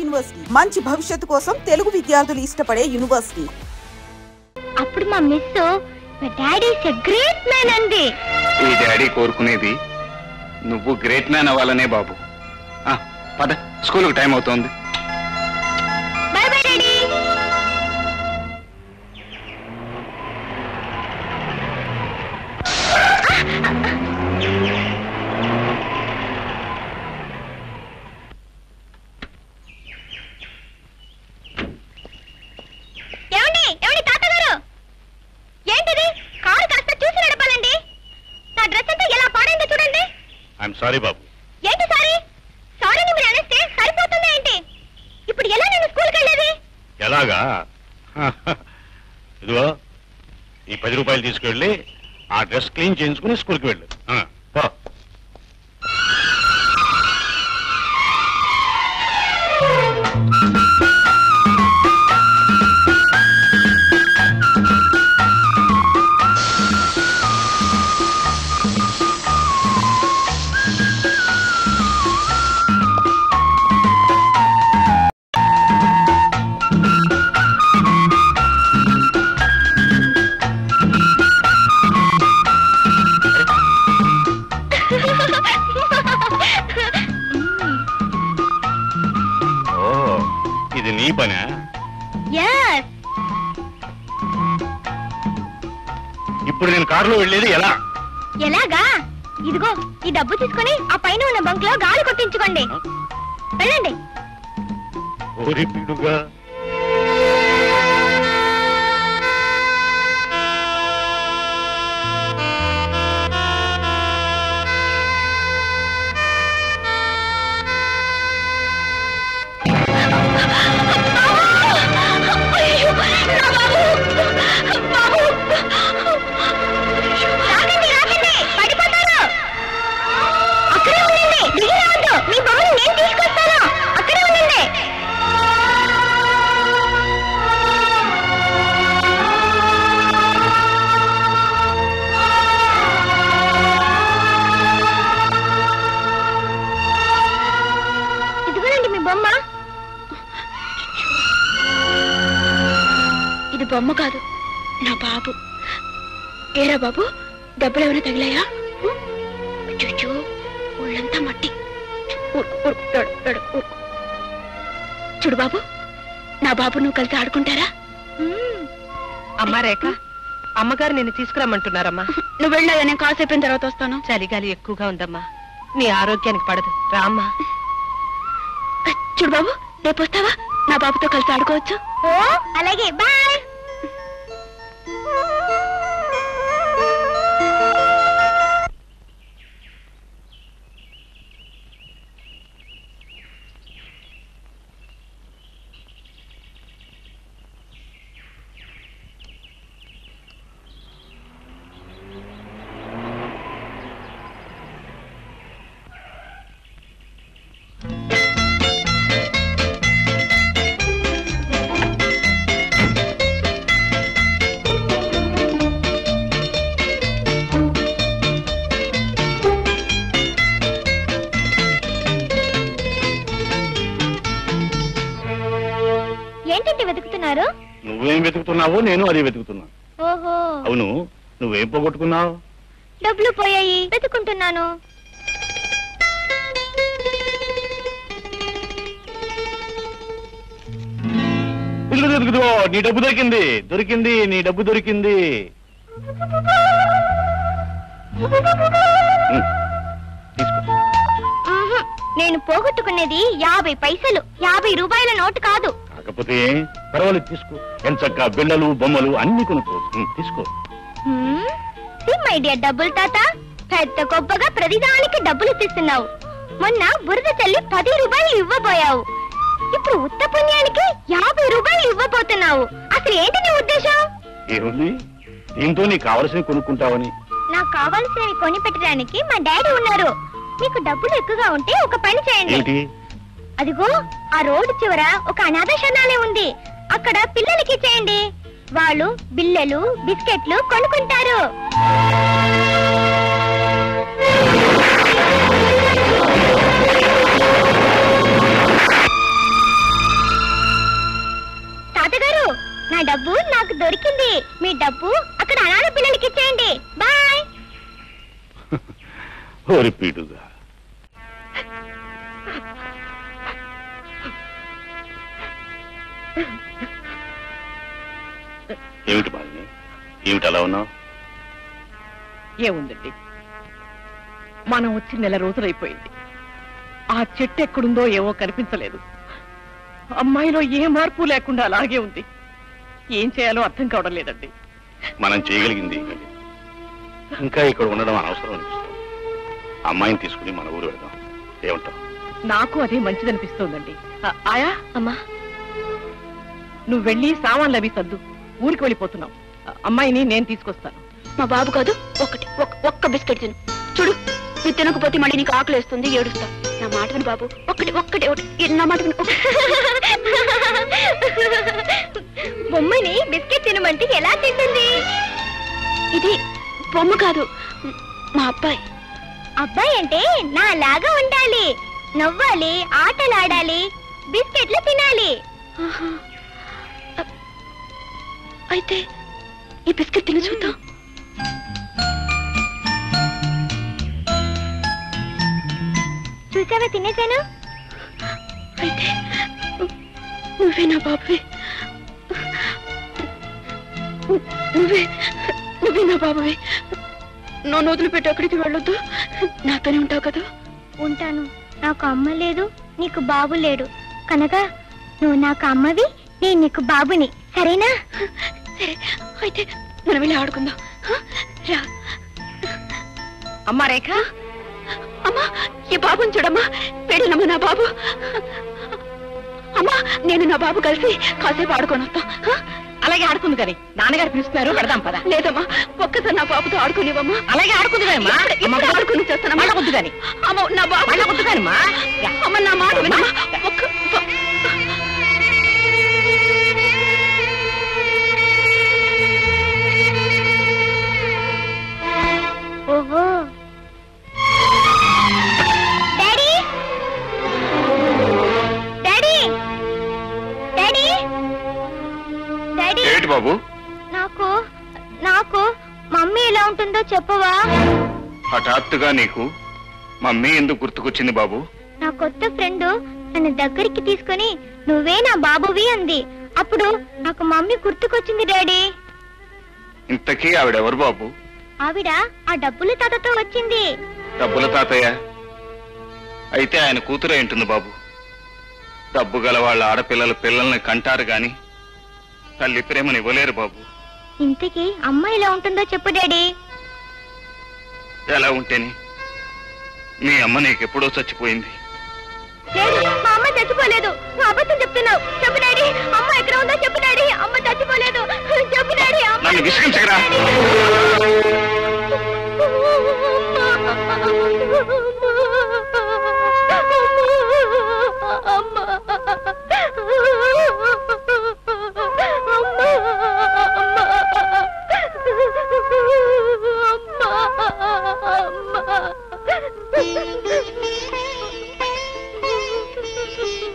University మంచి భవిష్యత్తు కోసం తెలుగు విద్యార్థులు ఇష్టపడే యూనివర్సిటీ. అప్పుడు మా miss me daddy is a great man అంది. ఈ డాడీ కోరుకునేది నువ్వు గ్రేట్ మ్యాన్ అవ్వాలనే బాబు. పద, స్కూల్కి టైం అవుతోంది. By bye daddy. సారీ బాబు. ఏంటి సారీ? సారీని మీరు అనేస్తే సరిపోతుందా ఏంటి? ఇప్పుడు ఎలా నేను స్కూల్కి వెళ్ళేది? ఎలాగా? ఇదిగో ఈ 10 రూపాయలు తీసుకెళ్ళి ఆ డ్రెస్ క్లీన్ చేయించుకుని స్కూల్కి వెళ్ళు. ఇప్పుడు నేను కారులో వెళ్ళేది ఎలా? ఎలాగా? ఇదిగో ఈ డబ్బు తీసుకుని ఆ పైన ఉన్న బంక్ లో గాలి కొట్టించుకోండి. వెళ్ళండి. ఇది బొమ్మ కాదు, నా బాబు. ఏరా బాబు, దెబ్బలు ఏమైనా తగిలాయా? చూచూ, ఒళ్ళంతా మట్టి. చూడు బాబు, నా బాబు నువ్వు కలిసి ఆడుకుంటారా? అమ్మా రేఖ, అమ్మగారు నిన్ను తీసుకురమ్మంటున్నారమ్మా. నువ్వు వెళ్ళగా నేను కాసేపు తర్వాత వస్తాను. చలిగాలి ఎక్కువగా ఉందమ్మా, నీ ఆరోగ్యానికి పడదు. రామ్మా. చూడు బాబు, రేపు వస్తావా? నా బాబుతో కలిసి ఆడుకోవచ్చు. ఓ అలాగే, బాయ్. నువ్వేం వెతుకుతున్నావో నేను అదే వెతుకుతున్నా. ఓహో, అవును, నువ్వేం పోగొట్టుకున్నావు? డబ్బులు పోయాయి, వెతుకుంటున్నాను. నీ డబ్బు దొరికింది, దొరికింది, నీ డబ్బు దొరికింది. నేను పోగొట్టుకునేది 50 పైసలు, 50 రూపాయల నోటు కాదు. కాకపోతే పర్వాలేదు, తీసుకో. ఎంచక్క బిళ్ళలు బొమ్మలు అన్ని కొనుక్కో, తీసుకో. మై డియర్ డబ్బులు తాత, పెద్ద గొప్పగా ప్రతిదానికి డబ్బులు ఇస్తున్నావు. మొన్న బురద చల్లి 10 రూపాయలు ఇవ్వబోయావు, ఇప్పుడు ఉత్త పుణ్యానికి 50 రూపాయలు ఇవ్వబోతున్నావు. అసలు ఏంటి నీ ఉద్దేశం? ఏముంది, దీంతో నీకు కావలసినవి కొనుక్కుంటావని. నాకు కావలసినవి కొని పెట్టడానికి మా డాడీ ఉన్నారు. మీకు డబ్బులు ఎక్కువగా ఉంటే ఒక పని చేయండి. అదిగో ఆ రోడ్డు చివర ఒక అనాథ శరణాలయం ఉంది, అక్కడ పిల్లలకి చేయండి. వాళ్ళు బిల్లలు బిస్కెట్లు కొనుక్కుంటారు. డబ్బు నాకు దొరికింది. మీ డబ్బు అక్కడ అనాథ పిల్లలకి ఇచ్చేయండి. బాయ్. ఓరి పీడుగా, ఏమిటి బాలిని, ఏమిటి అలా ఉన్నావు? ఏముందండి, మనం వచ్చి నెల రోజులైపోయింది. ఆ చెట్టు ఎక్కడుందో ఏవో కనిపించలేదు. అమ్మాయిలో ఏ మార్పు లేకుండా అలాగే ఉంది. ఏం చేయాలో అర్థం కావడం లేదండి. మనం చేయగలిగింది ఇంకా ఇక్కడ ఉండడం అనవసరం అనిపిస్తుంది. అమ్మాయిని తీసుకుని మన ఊరు వెళ్దాం, ఏమంటావు? నాకు అదే మంచిదనిపిస్తోందండి. ఆయా అమ్మా, నువ్వు వెళ్ళి సామాన్లు అవి సర్దు, ఊరికి వెళ్ళిపోతున్నావు. అమ్మాయిని నేను తీసుకొస్తాను. మా బాబు కాదు, ఒక్క బిస్కెట్ తిను. చూడు, నువ్వు తినకపోతే మళ్ళీ నీకు ఆకలి వేస్తుంది, ఏడుస్తావు. నా మాట విను బాబు, ఒక్కటే నా మాట విను. బొమ్మని బిస్కెట్ తినమంటే ఎలా తింటుంది? ఇది బొమ్మ కాదు, మా అబ్బాయి. అబ్బాయి అంటే నాలాగా ఉండాలి, నవ్వాలి, ఆటలాడాలి, బిస్కెట్లు తినాలి. అయితే ఈ బిస్కెట్ తిని చూద్దాం. చూసావా, తినేసాను. అయితే నువ్వే నా బాబువి, నువ్వే నా బాబువి. నన్ను వదిలిపెట్టి ఎక్కడికి వెళ్ళొద్దు, నాతోనే ఉంటావు కదా? ఉంటాను. నాకు అమ్మ లేదు, నీకు బాబు లేడు కనుక నువ్వు నాకు అమ్మవి, నేను నీకు బాబుని. సరేనా? సరే, అయితే మనం వెళ్ళి ఆడుకుందాం. రా. అమ్మా రేఖ, అమ్మా, ఈ బాబుని చూడమ్మా, పెళ్ళమ్మా నా బాబు. అమ్మా, నేను నా బాబు కలిసి కాసేపు ఆడుకొని వస్తాం. అలాగే ఆడుకుంది కానీ నాన్నగారు పిలుస్తున్నారు, పెడదాం పద. లేదమ్మా, ఒక్కసారి నా బాబుతో ఆడుకునేవమ్మా. అలాగే ఆడుకుంది కానీ ఆడుకుని చేస్తానమ్మా. వద్దు కానీ అమ్మ, నా బాబు వద్దు కానమ్మా. అమ్మ, నా మాట వినమ్మా. ఓహో, డాడీ, డాడీ, డాడీ, డాడీ. ఏంటి బాబు? నాకు నాకు మమ్మీ ఎలా ఉంటుందో చెప్పవా? హఠాత్తుగా నీకు మమ్మీ ఎందుకు గుర్తుకొచ్చింది బాబు? నా కొత్త ఫ్రెండ్ నన్ను దగ్గరికి తీసుకుని నువ్వే నా బాబువి అంది. అప్పుడు నాకు మమ్మీ గుర్తుకొచ్చింది డాడీ. ఇంతకీ ఆవిడెవరు బాబు? ఆవిడ ఆ డబ్బుల తాతతో వచ్చింది. డబ్బుల తాతయ్య అయితే ఆయన కూతురే ఉంటుంది బాబు. డబ్బు గల వాళ్ళ ఆడపిల్లలు పిల్లల్ని కంటారు గాని తల్లి ప్రేమని ఇవ్వలేరు బాబు. ఇంతకీ అమ్మ ఎలా ఉంటుందో చెప్పు డాడీ. ఎలా ఉంటేని? మీ అమ్మ నీకెప్పుడో చచ్చిపోయింది. డాడీ, మా అమ్మ చచ్చిపోలేదు. నువ్వు అబద్ధం చెప్తున్నావు. చెప్పు డాడీ, అమ్మ ఎక్కడ ఉందో చెప్పు డాడీ. అమ్మ చచ్చిపోలేదు, చెప్పు డాడీ. నన్ను విసిగించగరా?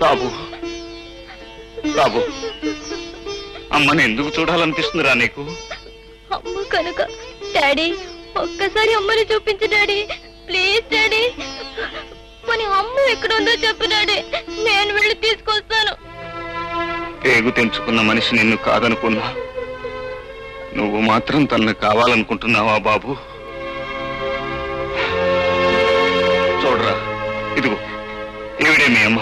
బాబు, బాబు, అమ్మని ఎందుకు చూడాలనిపిస్తుందిరా నీకు? అమ్మ కనుక. డాడీ, ఒక్కసారి అమ్మని చూపించు డాడీ, ప్లీజ్ డాడీ. మరి అమ్మ ఎక్కడుందో చెప్పు డాడీ, నేను వెళ్ళి తీసుకొస్తాను. పేగు తెంచుకున్న మనిషి నిన్ను కాదనుకున్నా, నువ్వు మాత్రం తనను కావాలనుకుంటున్నావా బాబు? చూడరా, ఇదిగో ఈవిడే మీ అమ్మ.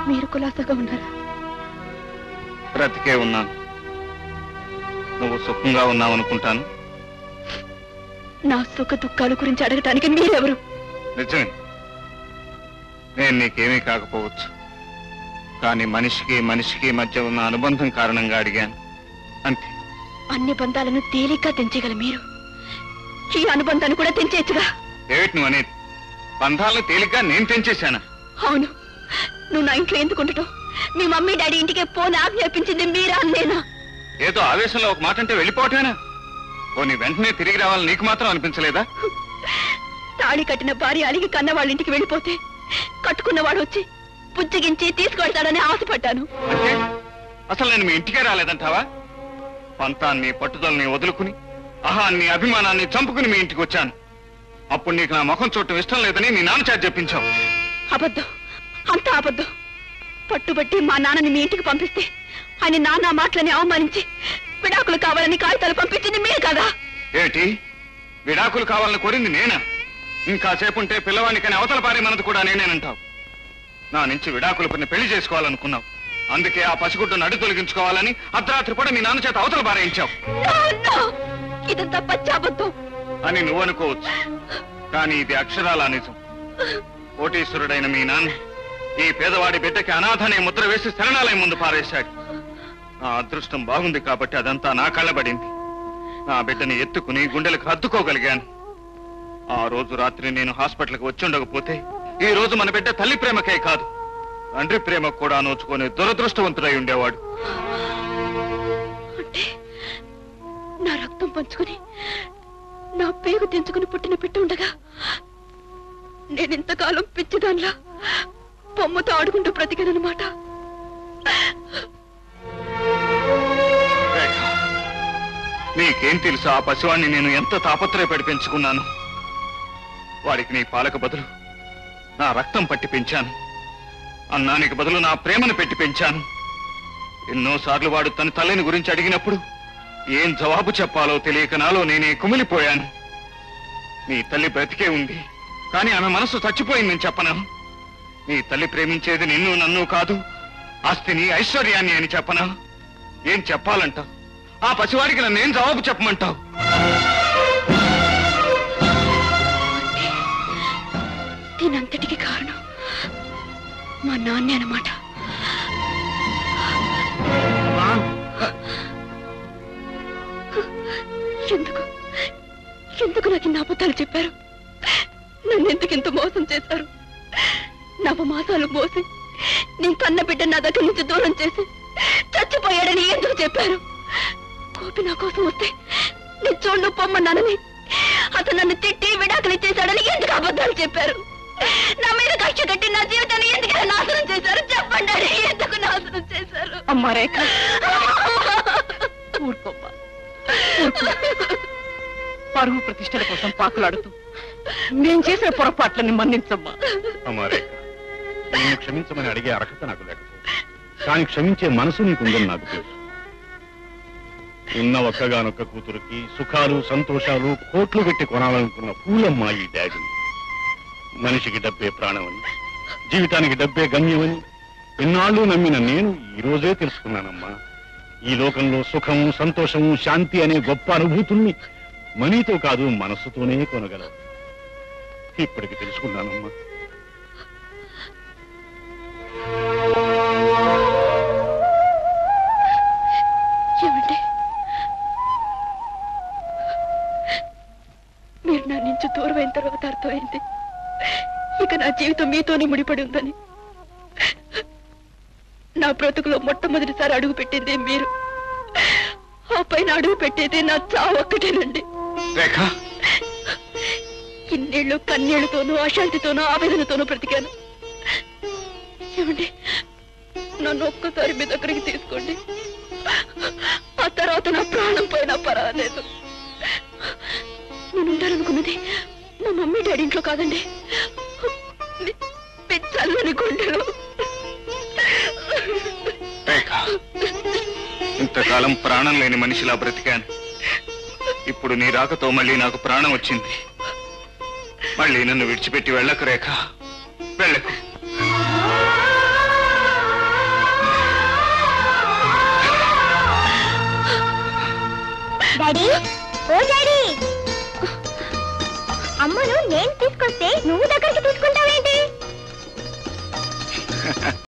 మీరు కులాసగా ఉన్నారా? బ్రతికే ఉన్నాను. నువ్వు సుఖంగా ఉన్నావనుకుంటాను. నా సుఖ దుఃఖాల గురించి అడగటానికి మీరెవరు? నిజమే, నేను నీకేమీ కాకపోవచ్చు. కానీ మనిషికి మనిషికి మధ్య ఉన్న అనుబంధం కారణంగా అడిగాను, అంతే. అన్ని బంధాలను తేలిగ్గా తెంచగల మీరు ఈ అనుబంధాన్ని కూడా తెంచేచ్చుగా. ఏమిటి నువ్వు అనేది? బంధాలను తేలిగ్గా నేను తెంచేశానా? అవును, నువ్వు నా ఇంట్లో ఎందుకు ఉండటం? మీ మమ్మీ డాడీ ఇంటికి పోని ఆజ్ఞాపించింది మీరా నేనా? ఏదో ఆవేశంలో ఒక మాట అంటే వెళ్ళిపోవటమేనా? నీ వెంటనే తిరిగి రావాలని నీకు మాత్రం అనిపించలేదా? తాళి కట్టిన భార్య అలిగి కన్న వాళ్ళ ఇంటికి వెళ్ళిపోతే కట్టుకున్నవాడు వచ్చి పుచ్చగించి తీసుకువెళ్తాడని ఆశపడ్డాను. అంటే అసలు నేను మీ ఇంటికే రాలేదంటావా? పంతాన్ని పట్టుదలని వదులుకుని అహాన్ని అభిమానాన్ని చంపుకుని మీ ఇంటికి వచ్చాను. అప్పుడు నీకు నా ముఖం చూడటం ఇష్టం లేదని నీ నాన్న చేత చెప్పించావు. అబద్ధం, అంతా అబద్ధం. పట్టుబట్టి మా నాన్నని మీ ఇంటికి పంపిస్తే ఆయన నాన్న మాటలని అవమానించి విడాకులు కావాలని కాగితాలు పంపించింది మీరు కదా? ఏమిటి, విడాకులు కావాలని కోరింది నేనా? ఇంకాసేపు ఉంటే పిల్లవాడికని అవతల పారే మనది కూడా నేనేనంటావు. నా నుంచి విడాకులు కొన్ని పెళ్లి చేసుకోవాలనుకున్నావు. అందుకే ఆ పసిగుడ్డును అడ్డు తొలగించుకోవాలని అర్ధరాత్రి కూడా మీ నాన్న చేత అవతల పారేయించావు. ఇదంతా పచ్చాబద్ధం అని నువ్వు అనుకోవచ్చు, కానీ ఇది అక్షరాల నిజం. కోటీశ్వరుడైన మీ నాన్న ఈ పేదవాడి బిడ్డకి అనాథనే ముద్ర వేసి శరణాలయం ముందు పారేశాడు. నా అదృష్టం బాగుంది కాబట్టి అదంతా నా కళ్ళబడింది. నా బిడ్డని ఎత్తుకుని గుండెలకు హత్తుకోగలిగాను. ఆ రోజు రాత్రి నేను హాస్పిటల్కి వచ్చి ఉండకపోతే ఈ రోజు మన బిడ్డ తల్లి ప్రేమకే కాదు, తండ్రి ప్రేమకు కూడా నోచుకొని దురదృష్టవంతుడై ఉండేవాడు. అంటే నా రక్తం పంచుకుని నా పేగు తెంచుకుని పుట్టిన బిడ్డ ఉండగా నేనింతకాలం పిచ్చిదాన్లా బొమ్మతో ఆడుకుంటూ బ్రతికానన్నమాట. నీకేం తెలుసు ఆ పసివాణ్ణి నేను ఎంత తాపత్రయపడి పెంచుకున్నాను. వాడికి నీ పాలకు బదులు నా రక్తం పట్టి పెంచాను. అన్నానికి బదులు నా ప్రేమను పెట్టి పెంచాను. ఎన్నోసార్లు వాడు తన తల్లిని గురించి అడిగినప్పుడు ఏం జవాబు చెప్పాలో తెలియక నాలో నేనే కుమిలిపోయాను. నీ తల్లి బ్రతికే ఉంది, కానీ ఆమె మనసు చచ్చిపోయిందని చెప్పనా? నీ తల్లి ప్రేమించేది నిన్ను నన్ను కాదు, ఆస్తిని ఐశ్వర్యాన్ని అని చెప్పనా? ఏం చెప్పాలంటావు? ఆ పసివాడికి నన్నేం జవాబు చెప్పమంటావు? దీనంతటికి కారణం మా నాన్నే అన్నమాట. ఎందుకు ఎందుకు నాకు ఇన్ని అబద్ధాలు చెప్పారు? నన్ను ఎందుకు ఇంత మోసం చేశారు? నవమాసాలు మోసి నేను కన్న బిడ్డ నా దగ్గర నుంచి దూరం చేసి చచ్చిపోయాడని ఎందుకు చెప్పారు? కోపి నా కోసం వస్తే నేను చూడు పొమ్మన్నానని, అతను నన్ను తిట్టి విడాకులు ఇచ్చేశాడని ఎందుకు అబద్ధాలు చెప్పారు? నా మీద కక్ష కట్టి నా జీవితాన్ని ఎందుకు నాశనం చేశారు? చెప్పండి, ఎందుకు నాశనం చేశారు? అమ్మా రేఖ, ఊరుకోమ్మా, పరువు ప్రతిష్టల కోసం పాకులాడుతూ నేను చేసిన పొరపాట్లని మన్నించమ్మా. అమ్మా రేఖ, నిన్ను క్షమించమని అడిగే అర్హత నాకు లేకపోతే, కానీ క్షమించే మనసు నీకుందని నాకు తెలుసు. ఉన్న ఒక్కగానొక్క కూతురికి సుఖాలు సంతోషాలు కోట్లు పెట్టి కొనాలనుకున్న పూలమ్మ ఈ డాడీ. మనిషికి డబ్బే ప్రాణమని, జీవితానికి డబ్బే గమ్యమని ఎన్నాళ్ళు నమ్మిన నేను ఈ రోజే తెలుసుకున్నానమ్మా. ఈ లోకంలో సుఖము సంతోషము శాంతి అనే గొప్ప అనుభూతుల్ని మనీతో కాదు మనస్సుతోనే కొనగలవు. ఇప్పటికి తెలుసుకున్నానమ్మా. ఏమంటే మీరు నా నుంచి దూరం అయిన తర్వాత అర్థమైంది ఇక నా జీవితం మీతోనే ముడిపడి ఉందని. నా బ్రతుకులో మొట్టమొదటిసారి అడుగు పెట్టింది మీరు, ఆ పైన అడుగు పెట్టేది నా చావు ఒక్కటేనండి. ఇన్నేళ్లు కన్నీళ్లతోనూ అశాంతితోనూ ఆవేదనతోనూ బ్రతికాను. ఏమండి, నన్ను ఒక్కసారి మీ దగ్గరికి తీసుకోండి. ఆ తర్వాత నా ప్రాణం పోయినా పర్వాలేదు. నేను ఉండాలనుకున్నది మా మమ్మీ డాడీ ఇంట్లో కాదండి, చల్లని గుండెలో. ఇంతకాలం ప్రాణం లేని మనిషిలా బ్రతికాను. ఇప్పుడు నీ రాకతో మళ్ళీ నాకు ప్రాణం వచ్చింది. మళ్ళీ నన్ను విడిచిపెట్టి వెళ్ళకు రేఖ, వెళ్ళకు. డాడీ అమ్మను నేను తీసుకొస్తే నువ్వు దగ్గరికి తీసుకుంటావేంటి